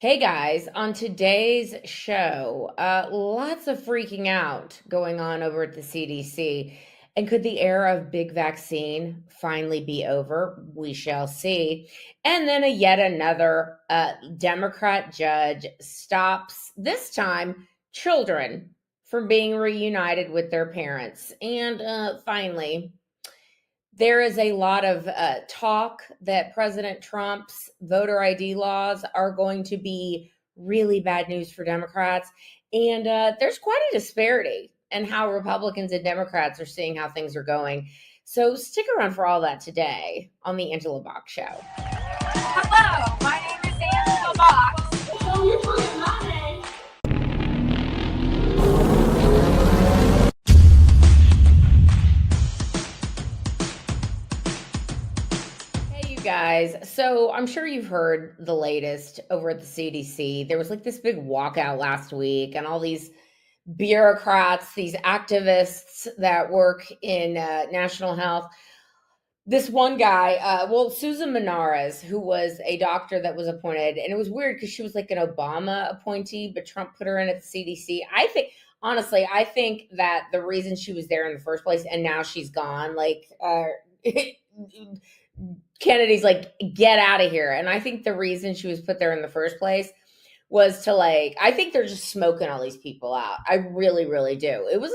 Hey guys, on today's show, lots of freaking out going on over at the CDC. And could the era of big vaccine finally be over? We shall see. And then yet another Democrat judge stops, this time, children from being reunited with their parents. And finally, there is a lot of talk that President Trump's voter ID laws are going to be really bad news for Democrats. And there's quite a disparity in how Republicans and Democrats are seeing how things are going. So stick around for all that today on the Angela Box Show. Hello, my name is Angela Box. So you're talking my name. Hey, you guys. So I'm sure you've heard the latest over at the CDC. There was like this big walkout last week, and all these bureaucrats, these activists that work in national health. This one guy, Susan Menares, who was a doctor that was appointed, and it was weird because she was like an Obama appointee, but Trump put her in at the CDC. Honestly, I think that the reason she was there in the first place, and now she's gone, Kennedy's like, get out of here. And I think the reason she was put there in the first place was to I think they're just smoking all these people out. I really, really do. It was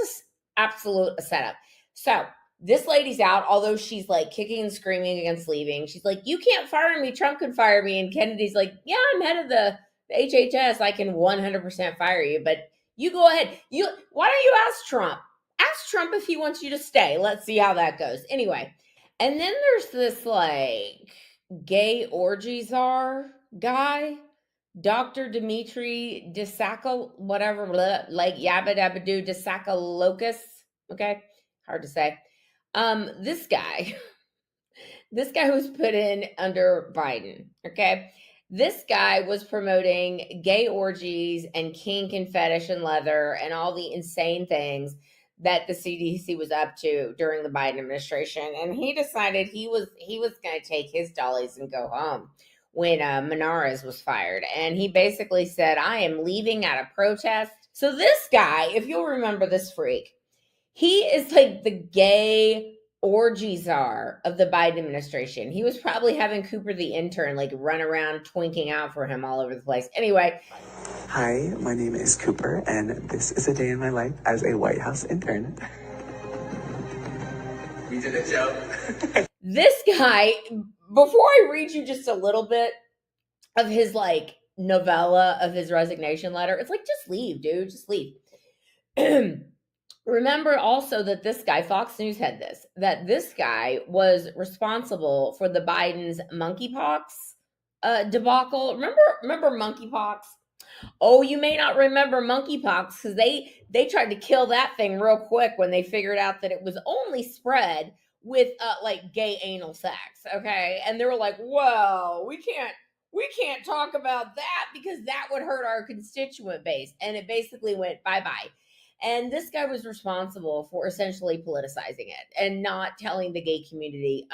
absolute setup. So this lady's out, although she's like kicking and screaming against leaving. She's like, you can't fire me. Trump can fire me. And Kennedy's like, yeah, I'm head of the HHS. I can 100% fire you, but you go ahead. Why don't you ask Trump? Ask Trump if he wants you to stay. Let's see how that goes. Anyway. And then there's this gay orgy czar guy, Dr. Dimitri Disakal, whatever, yabba dabba doo Disakalokus. Okay, hard to say. This guy was put in under Biden. Okay, this guy was promoting gay orgies and kink and fetish and leather and all the insane things that the CDC was up to during the Biden administration, and he decided he was going to take his dollies and go home when Menares was fired. And he basically said, I am leaving at a protest. So this guy, if you'll remember this freak, he is like the gay orgy czar of the Biden administration. He was probably having Cooper the intern run around twinking out for him all over the place. Anyway. Hi, my name is Cooper, and this is a day in my life as a White House intern. We did a joke. This guy, before I read you just a little bit of his novella of his resignation letter, it's just leave, dude, just leave. Remember also that this guy, Fox News had this, that this guy was responsible for the Biden's monkeypox debacle. Remember monkeypox? Oh, you may not remember monkeypox because they tried to kill that thing real quick when they figured out that it was only spread with gay anal sex. Okay, and they were like, "Whoa, we can't talk about that because that would hurt our constituent base." And it basically went bye-bye. And this guy was responsible for essentially politicizing it and not telling the gay community,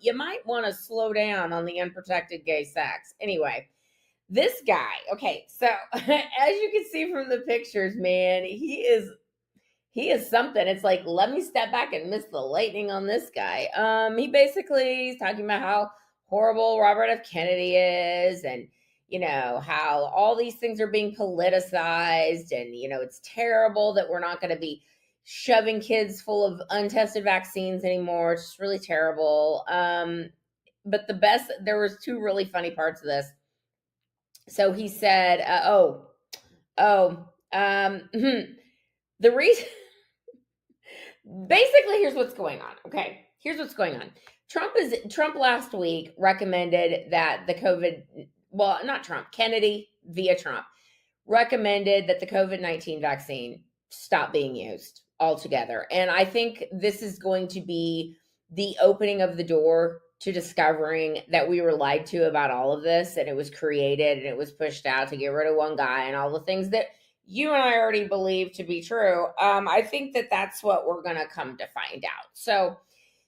you might want to slow down on the unprotected gay sex. Anyway. This guy, okay, so as you can see from the pictures, man, he is something. It's let me step back and miss the lightning on this guy. He basically is talking about how horrible Robert F. Kennedy is, and how all these things are being politicized, and it's terrible that we're not going to be shoving kids full of untested vaccines anymore. It's just really terrible. But there was two really funny parts of this. So he said, the reason, basically, here's what's going on. Okay. Here's what's going on. Trump last week recommended that Kennedy via Trump recommended that the COVID-19 vaccine stop being used altogether. And I think this is going to be the opening of the door to discovering that we were lied to about all of this, and it was created and it was pushed out to get rid of one guy and all the things that you and I already believe to be true. I think that that's what we're going to come to find out. So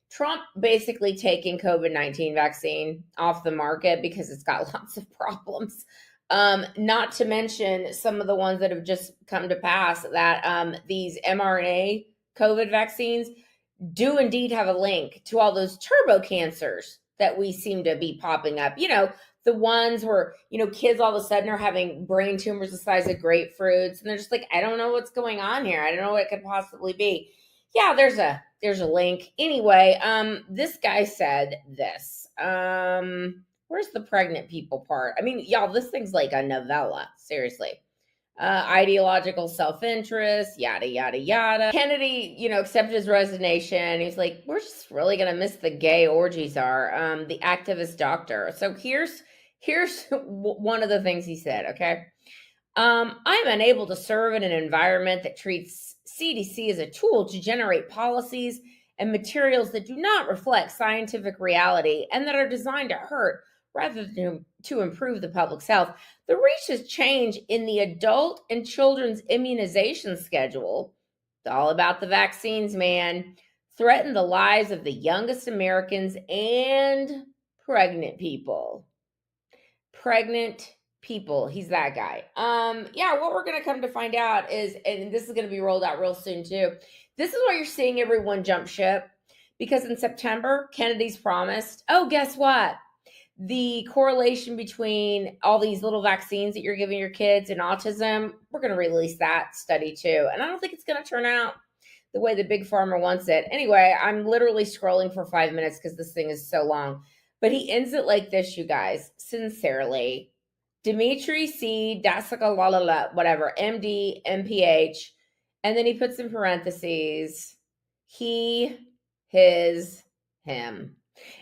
Trump basically taking COVID-19 vaccine off the market because it's got lots of problems. Not to mention some of the ones that have just come to pass that these mRNA COVID vaccines do indeed have a link to all those turbo cancers that we seem to be popping up. The ones where, kids all of a sudden are having brain tumors the size of grapefruits, and they're just like, I don't know what's going on here. I don't know what it could possibly be. Yeah, there's a link. Anyway, this guy said this. Where's the pregnant people part? I mean, y'all, this thing's like a novella. Seriously. Ideological self-interest, yada, yada, yada. Kennedy, accepted his resignation. He's like, we're just really going to miss the gay orgies are, the activist doctor. So here's one of the things he said, okay? I'm unable to serve in an environment that treats CDC as a tool to generate policies and materials that do not reflect scientific reality and that are designed to hurt rather than to improve the public's health. The recent change in the adult and children's immunization schedule, it's all about the vaccines, man, threatened the lives of the youngest Americans and pregnant people. Pregnant people. He's that guy. What we're going to come to find out is, and this is going to be rolled out real soon too, this is why you're seeing everyone jump ship, because in September, Kennedy's promised, oh, guess what? The correlation between all these little vaccines that you're giving your kids and autism, we're going to release that study too. And I don't think it's going to turn out the way the big pharma wants it. Anyway, I'm literally scrolling for 5 minutes because this thing is so long. But he ends it like this, you guys. Sincerely, Dimitri C. Dasakalala, whatever, MD, MPH. And then he puts in parentheses, he, his, him.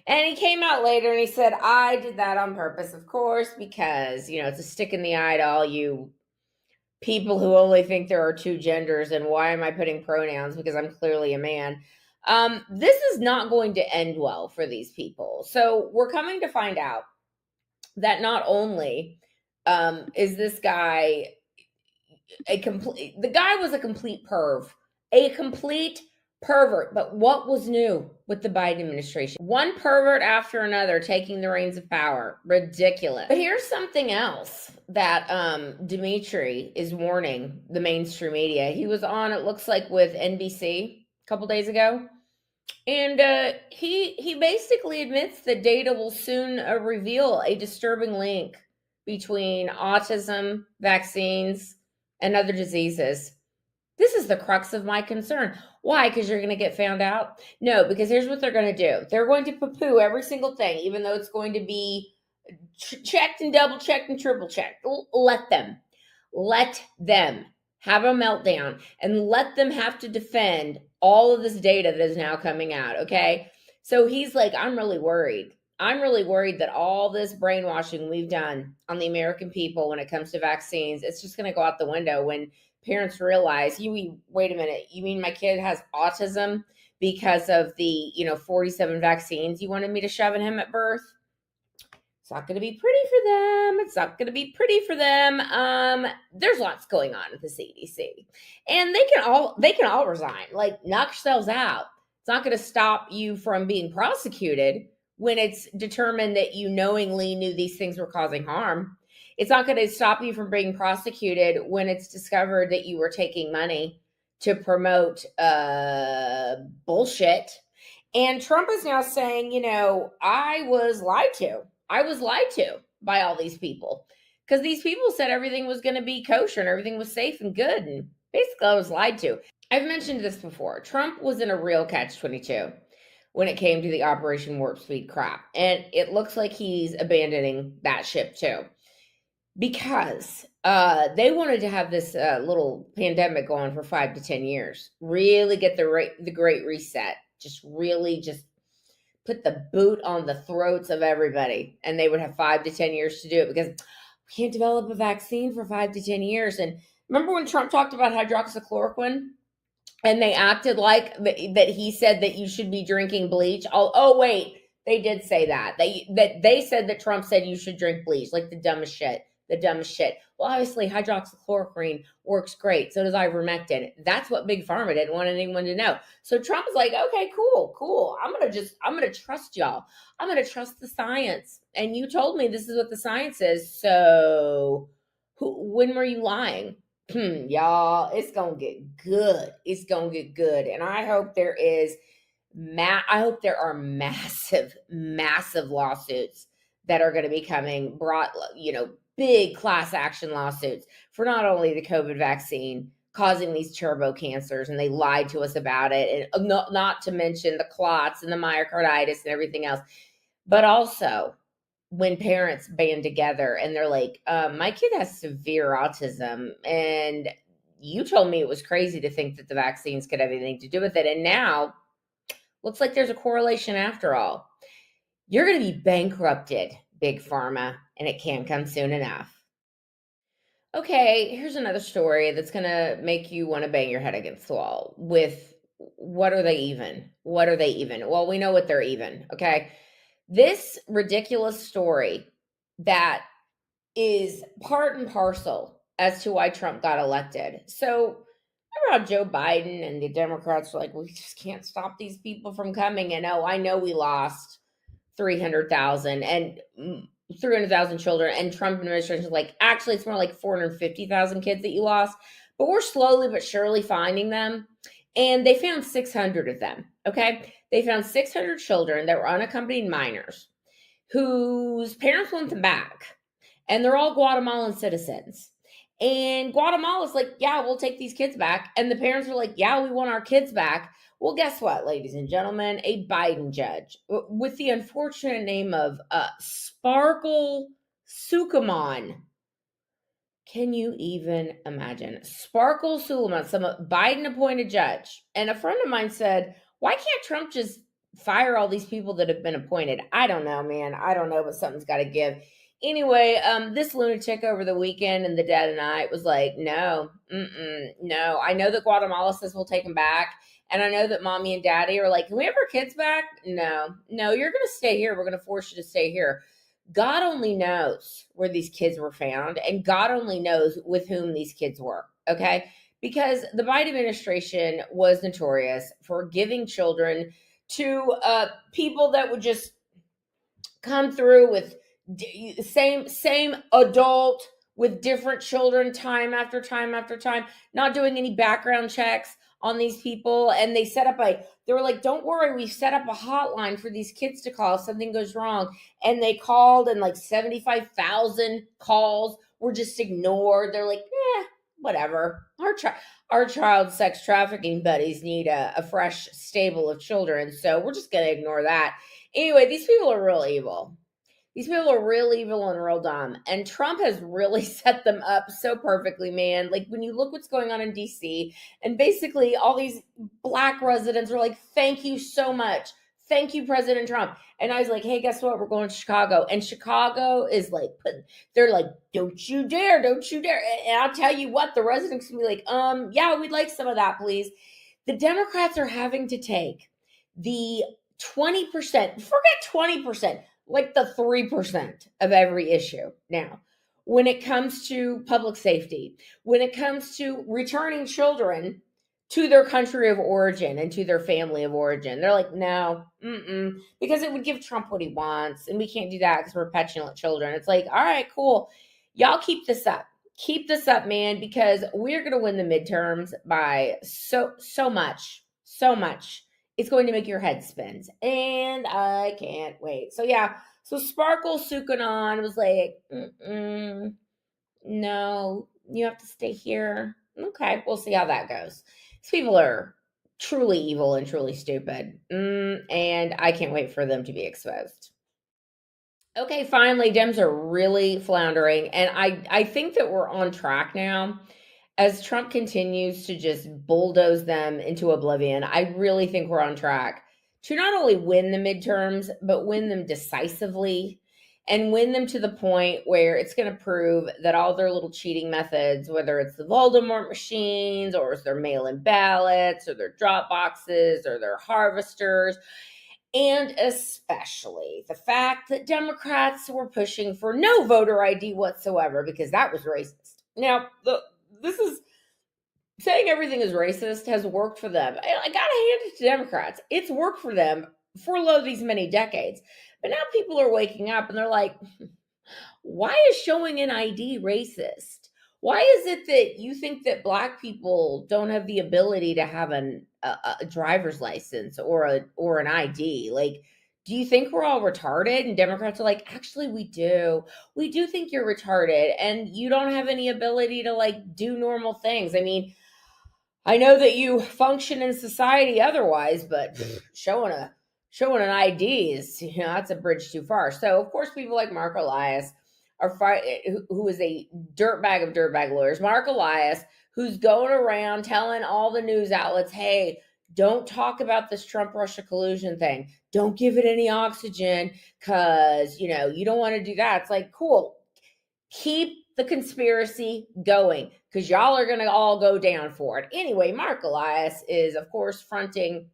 And he came out later and he said, I did that on purpose, of course, because, it's a stick in the eye to all you people who only think there are two genders. And why am I putting pronouns? Because I'm clearly a man. This is not going to end well for these people. So we're coming to find out that not only is this guy the guy was a complete pervert. But what was new with the Biden administration? One pervert after another taking the reins of power. Ridiculous. But here's something else that Dimitri is warning the mainstream media. He was on, it looks like, with NBC a couple days ago. And he basically admits that data will soon reveal a disturbing link between autism, vaccines, and other diseases. This is the crux of my concern. Why? Because you're going to get found out? No, because here's what they're going to do. They're going to poo-poo every single thing, even though it's going to be checked and double-checked and triple-checked. Let them have a meltdown and let them have to defend all of this data that is now coming out, okay? So he's like, I'm really worried. I'm really worried that all this brainwashing we've done on the American people when it comes to vaccines, it's just going to go out the window when parents realize, wait a minute, you mean my kid has autism because of the, 47 vaccines you wanted me to shove in him at birth? It's not going to be pretty for them. It's not going to be pretty for them. There's lots going on at the CDC, and they can all resign. Like, knock yourselves out. It's not going to stop you from being prosecuted when it's determined that you knowingly knew these things were causing harm. It's not going to stop you from being prosecuted when it's discovered that you were taking money to promote bullshit. And Trump is now saying, I was lied to. I was lied to by all these people, because these people said everything was going to be kosher and everything was safe and good. And basically I was lied to. I've mentioned this before. Trump was in a real catch-22 when it came to the Operation Warp Speed crap. And it looks like he's abandoning that ship too, because they wanted to have this little pandemic go on for 5 to 10 years, really get the Great Reset, just put the boot on the throats of everybody, and they would have 5 to 10 years to do it, because we can't develop a vaccine for 5 to 10 years. And remember when Trump talked about hydroxychloroquine and they acted like that he said that you should be drinking bleach? Oh wait, they did say that. They said that Trump said you should drink bleach, like the dumbest shit the dumbest shit. Well, obviously hydroxychloroquine works great. So does ivermectin. That's what Big Pharma didn't want anyone to know. So Trump is like, okay, cool. I'm going to trust y'all. I'm going to trust the science. And you told me this is what the science is. So when were you lying? Y'all, it's going to get good. It's going to get good. And I hope there is I hope there are massive lawsuits that are going to be coming, brought, big class action lawsuits for not only the COVID vaccine causing these turbo cancers, and they lied to us about it, and not to mention the clots and the myocarditis and everything else, but also when parents band together and they're like, my kid has severe autism, and you told me it was crazy to think that the vaccines could have anything to do with it, and now looks like there's a correlation after all. You're going to be bankrupted, Big Pharma, and it can't come soon enough. Okay, here's another story that's going to make you want to bang your head against the wall with what are they even? What are they even? Well, we know what they're even, okay? This ridiculous story that is part and parcel as to why Trump got elected. So remember how Joe Biden and the Democrats were like, we just can't stop these people from coming. And I know we lost 300,000 children. And Trump administration is like, actually, it's more like 450,000 kids that you lost. But we're slowly but surely finding them. And they found 600 of them, okay? They found 600 children that were unaccompanied minors whose parents want them back. And they're all Guatemalan citizens. And Guatemala's like, yeah, we'll take these kids back. And the parents are like, yeah, we want our kids back. Well, guess what, ladies and gentlemen? A Biden judge with the unfortunate name of Sparkle Sukuman. Can you even imagine? Sparkle Suleiman, some Biden-appointed judge. And a friend of mine said, why can't Trump just fire all these people that have been appointed? I don't know, man. I don't know, but something's got to give. Anyway, this lunatic over the weekend and the dead of night was like, no. I know that Guatemala says we'll take them back. And I know that mommy and daddy are like, can we have our kids back? No, you're going to stay here. We're going to force you to stay here. God only knows where these kids were found, and God only knows with whom these kids were, okay? Because the Biden administration was notorious for giving children to people that would just come through with same adult with different children time after time after time, not doing any background checks on these people. And they were like, don't worry, we set up a hotline for these kids to call if something goes wrong. And they called, and like 75,000 calls were just ignored. They're like, whatever. Our child sex trafficking buddies need a fresh stable of children, so we're just going to ignore that. Anyway, these people are real evil. These people are real evil and real dumb. And Trump has really set them up so perfectly, man. Like, when you look what's going on in D.C., and basically all these black residents are like, thank you so much. Thank you, President Trump. And I was like, hey, guess what? We're going to Chicago. And Chicago is like, they're like, don't you dare. And I'll tell you what, the residents can be like, yeah, we'd like some of that, please. The Democrats are having to take the 20%, forget 20%, like the 3% of every issue now. When it comes to public safety, when it comes to returning children to their country of origin and to their family of origin, they're like, no, because it would give Trump what he wants, and we can't do that because we're petulant children. It's like, all right, cool. Y'all keep this up. Keep this up, man, because we're going to win the midterms by so much. It's going to make your head spin, and I can't wait. So yeah, so Sparkle Sukunan was like, no, you have to stay here. Okay, we'll see how that goes. These people are truly evil and truly stupid, and I can't wait for them to be exposed. Okay, finally, Dems are really floundering, and I think that we're on track now. As Trump continues to just bulldoze them into oblivion, I really think we're on track to not only win the midterms, but win them decisively, and win them to the point where it's going to prove that all their little cheating methods, whether it's the Voldemort machines or it's their mail-in ballots or their drop boxes or their harvesters, And especially the fact that Democrats were pushing for no voter ID whatsoever because that was racist. Now, this is saying everything is racist has worked for them. I gotta hand it to Democrats. It's worked for them for these many decades. But now people are waking up and they're like, why is showing an ID racist? Why is it that you think that Black people don't have the ability to have a driver's license or an ID? Like, do you think we're all retarded? And Democrats are like, actually, we do. We do think you're retarded, and you don't have any ability to like do normal things. I mean, I know that you function in society otherwise, but showing an ID is, that's a bridge too far. So of course, people like Mark Elias who is a dirtbag of dirtbag lawyers. Mark Elias, who's going around telling all the news outlets, hey, don't talk about this Trump-Russia collusion thing. Don't give it any oxygen because, you don't want to do that. It's like, cool. Keep the conspiracy going because y'all are going to all go down for it. Anyway, Mark Elias is, of course, fronting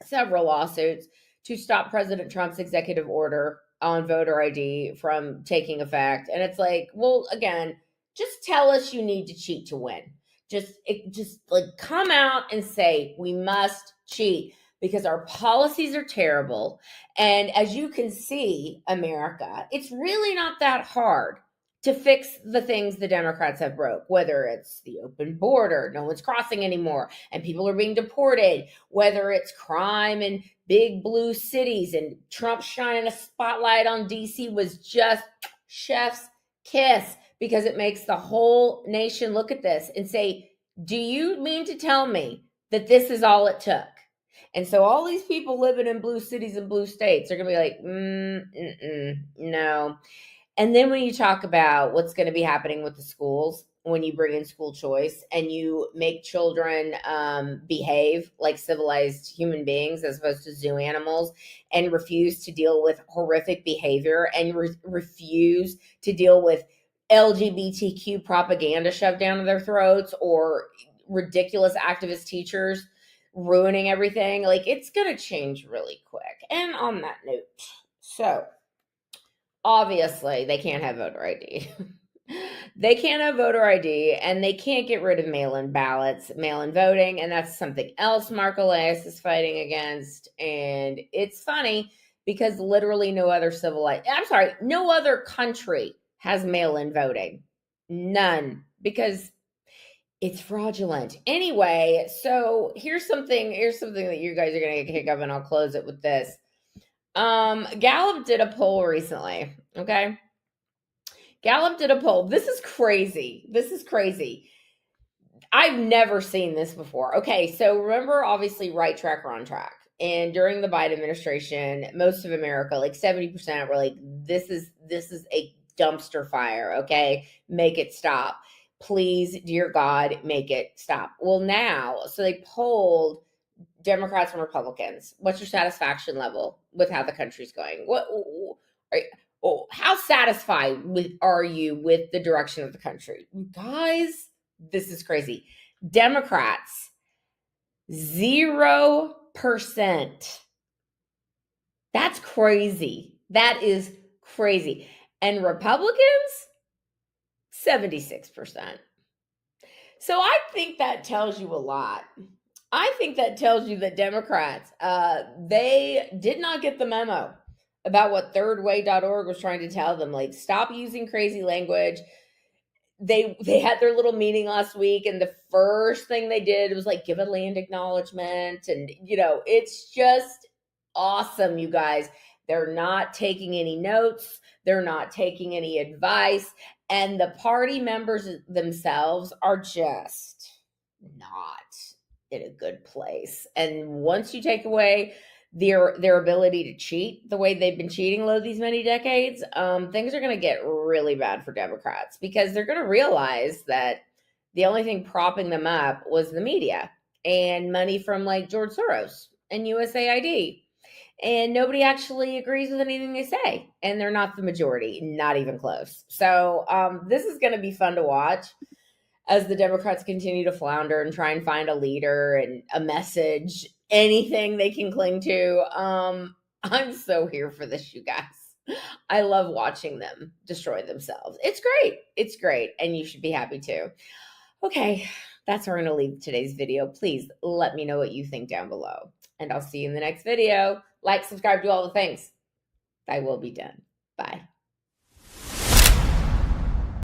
several lawsuits to stop President Trump's executive order on voter ID from taking effect. And it's like, well, again, just tell us you need to cheat to win. Just like come out and say we must cheat because our policies are terrible. And as you can see, America, it's really not that hard to fix the things the Democrats have broke, whether it's the open border, no one's crossing anymore, and people are being deported, whether it's crime in big blue cities, and Trump shining a spotlight on DC was just chef's kiss because it makes the whole nation look at this and say, do you mean to tell me that this is all it took? And so all these people living in blue cities and blue states are going to be like, no. And then when you talk about what's going to be happening with the schools, when you bring in school choice and you make children behave like civilized human beings as opposed to zoo animals and refuse to deal with horrific behavior and refuse to deal with LGBTQ propaganda shoved down their throats or ridiculous activist teachers ruining everything, like it's going to change really quick. And on that note, so obviously, they can't have voter ID. They can't have voter ID, and they can't get rid of mail-in ballots, mail-in voting, and that's something else Mark Elias is fighting against. And it's funny because literally no other no other country has mail-in voting. None, because it's fraudulent. Anyway, so here's something that you guys are going to get a kick of, and I'll close it with this. Gallup did a poll recently, okay? Gallup did a poll. This is crazy. I've never seen this before. Okay, so remember, obviously, right track, wrong track. And during the Biden administration, most of America, like 70%, were like, this is a dumpster fire, okay? Make it stop. Please, dear God, make it stop. Well, now, so they polled Democrats and Republicans. What's your satisfaction level with how the country's going? How satisfied are you with the direction of the country? Guys, this is crazy. Democrats, 0%. That's crazy. That is crazy. And Republicans, 76%. So I think that tells you a lot. I think that tells you that Democrats, they did not get the memo about what thirdway.org was trying to tell them. Like, stop using crazy language. They had their little meeting last week, and the first thing they did was like give a land acknowledgement. And, it's just awesome, you guys. They're not taking any notes. They're not taking any advice. And the party members themselves are just not in a good place. And once you take away their ability to cheat the way they've been cheating these many decades, things are going to get really bad for Democrats because they're going to realize that the only thing propping them up was the media and money from like George Soros and USAID. And nobody actually agrees with anything they say. And they're not the majority, not even close. So this is going to be fun to watch as the Democrats continue to flounder and try and find a leader and a message, anything they can cling to. I'm so here for this, you guys. I love watching them destroy themselves. It's great. It's great. And you should be happy too. Okay, that's where I'm going to leave today's video. Please let me know what you think down below. And I'll see you in the next video. Like, subscribe, do all the things. I will be done. Bye.